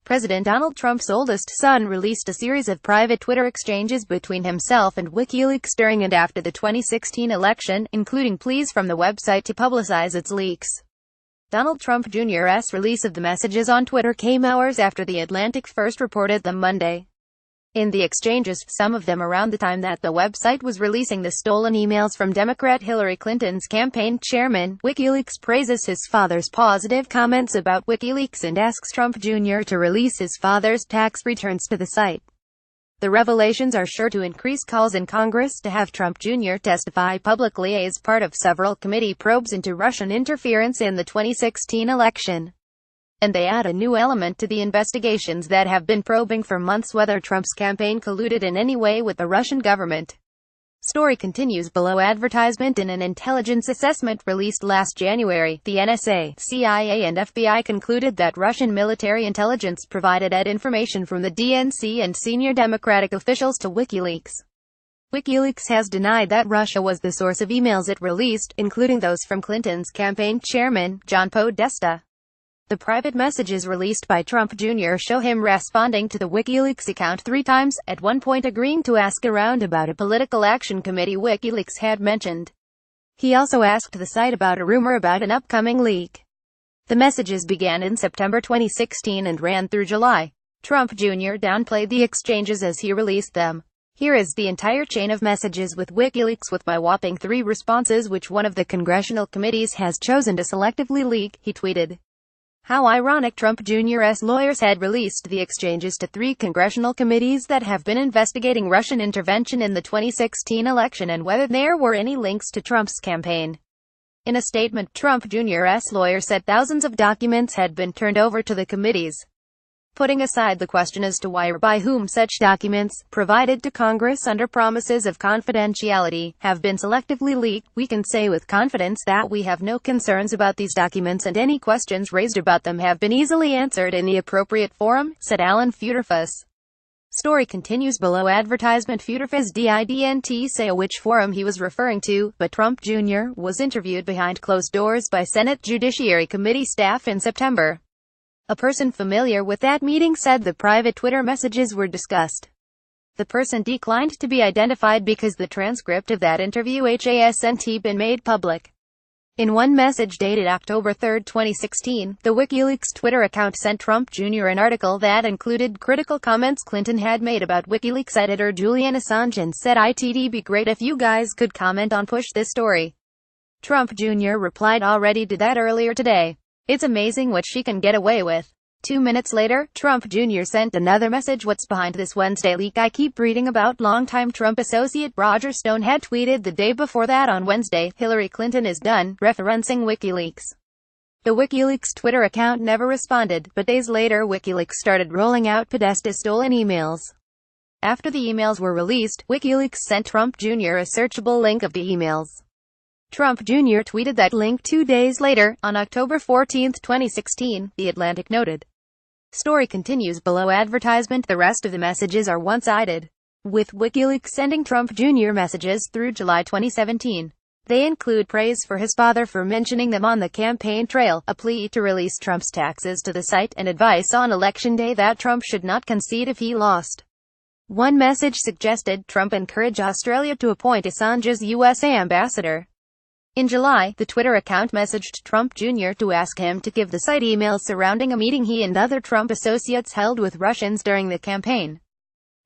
President Donald Trump's oldest son released a series of private Twitter exchanges between himself and WikiLeaks during and after the 2016 election, including pleas from the website to publicize its leaks. Donald Trump Jr.'s release of the messages on Twitter came hours after The Atlantic first reported them Monday. In the exchanges, some of them around the time that the website was releasing the stolen emails from Democrat Hillary Clinton's campaign chairman, WikiLeaks praises his father's positive comments about WikiLeaks and asks Trump Jr. to release his father's tax returns to the site. The revelations are sure to increase calls in Congress to have Trump Jr. testify publicly as part of several committee probes into Russian interference in the 2016 election. And they add a new element to the investigations that have been probing for months whether Trump's campaign colluded in any way with the Russian government. Story continues below. Advertisement. In an intelligence assessment released last January, the NSA, CIA and FBI concluded that Russian military intelligence provided information from the DNC and senior Democratic officials to WikiLeaks. WikiLeaks has denied that Russia was the source of emails it released, including those from Clinton's campaign chairman, John Podesta. The private messages released by Trump Jr. show him responding to the WikiLeaks account 3 times, at one point agreeing to ask around about a political action committee WikiLeaks had mentioned. He also asked the site about a rumor about an upcoming leak. The messages began in September 2016 and ran through July. Trump Jr. downplayed the exchanges as he released them. Here is the entire chain of messages with WikiLeaks with my whopping 3 responses which one of the congressional committees has chosen to selectively leak, he tweeted. How ironic. Trump Jr.'s lawyers had released the exchanges to 3 congressional committees that have been investigating Russian intervention in the 2016 election and whether there were any links to Trump's campaign. In a statement, Trump Jr.'s lawyer said thousands of documents had been turned over to the committees. Putting aside the question as to why or by whom such documents, provided to Congress under promises of confidentiality, have been selectively leaked, we can say with confidence that we have no concerns about these documents and any questions raised about them have been easily answered in the appropriate forum, said Alan Futerfas. Story continues below. Advertisement. Futerfas didn't say which forum he was referring to, but Trump Jr. was interviewed behind closed doors by Senate Judiciary Committee staff in September. A person familiar with that meeting said the private Twitter messages were discussed. The person declined to be identified because the transcript of that interview hasn't been made public. In one message dated October 3, 2016, the WikiLeaks Twitter account sent Trump Jr. an article that included critical comments Clinton had made about WikiLeaks editor Julian Assange and said it'd be great if you guys could comment on push this story. Trump Jr. replied already did that earlier today. It's amazing what she can get away with. 2 minutes later, Trump Jr. sent another message. What's behind this Wednesday leak I keep reading about? Longtime Trump associate Roger Stone had tweeted the day before that on Wednesday, Hillary Clinton is done, referencing WikiLeaks. The WikiLeaks Twitter account never responded, but days later WikiLeaks started rolling out Podesta's stolen emails. After the emails were released, WikiLeaks sent Trump Jr. a searchable link of the emails. Trump Jr. tweeted that link 2 days later, on October 14, 2016, The Atlantic noted. Story continues below. Advertisement. The rest of the messages are one-sided, with WikiLeaks sending Trump Jr. messages through July 2017. They include praise for his father for mentioning them on the campaign trail, a plea to release Trump's taxes to the site, and advice on Election Day that Trump should not concede if he lost. One message suggested Trump encourage Australia to appoint Assange as U.S. ambassador. In July, the Twitter account messaged Trump Jr. to ask him to give the site emails surrounding a meeting he and other Trump associates held with Russians during the campaign.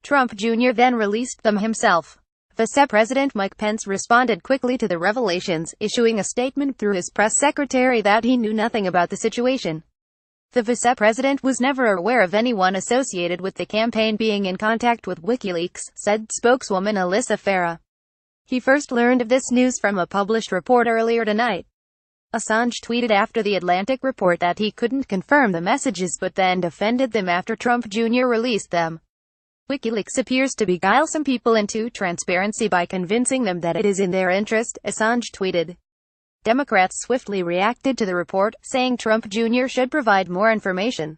Trump Jr. then released them himself. Vice President Mike Pence responded quickly to the revelations, issuing a statement through his press secretary that he knew nothing about the situation. The Vice President was never aware of anyone associated with the campaign being in contact with WikiLeaks, said spokeswoman Alyssa Farah. He first learned of this news from a published report earlier tonight. Assange tweeted after the Atlantic report that he couldn't confirm the messages but then defended them after Trump Jr. released them. WikiLeaks appears to beguile some people into transparency by convincing them that it is in their interest, Assange tweeted. Democrats swiftly reacted to the report, saying Trump Jr. should provide more information.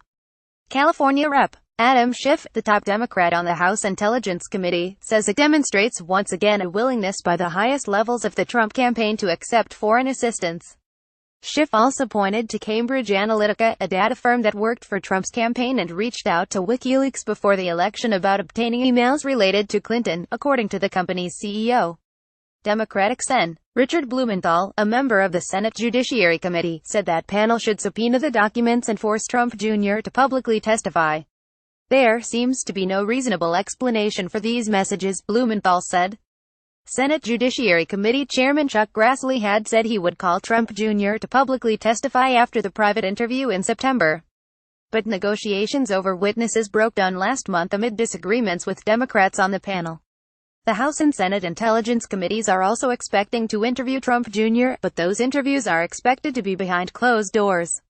California Rep. Adam Schiff, the top Democrat on the House Intelligence Committee, says it demonstrates once again a willingness by the highest levels of the Trump campaign to accept foreign assistance. Schiff also pointed to Cambridge Analytica, a data firm that worked for Trump's campaign and reached out to WikiLeaks before the election about obtaining emails related to Clinton, according to the company's CEO. Democratic Sen. Richard Blumenthal, a member of the Senate Judiciary Committee, said that panel should subpoena the documents and force Trump Jr. to publicly testify. There seems to be no reasonable explanation for these messages, Blumenthal said. Senate Judiciary Committee Chairman Chuck Grassley had said he would call Trump Jr. to publicly testify after the private interview in September. But negotiations over witnesses broke down last month amid disagreements with Democrats on the panel. The House and Senate Intelligence Committees are also expecting to interview Trump Jr., but those interviews are expected to be behind closed doors.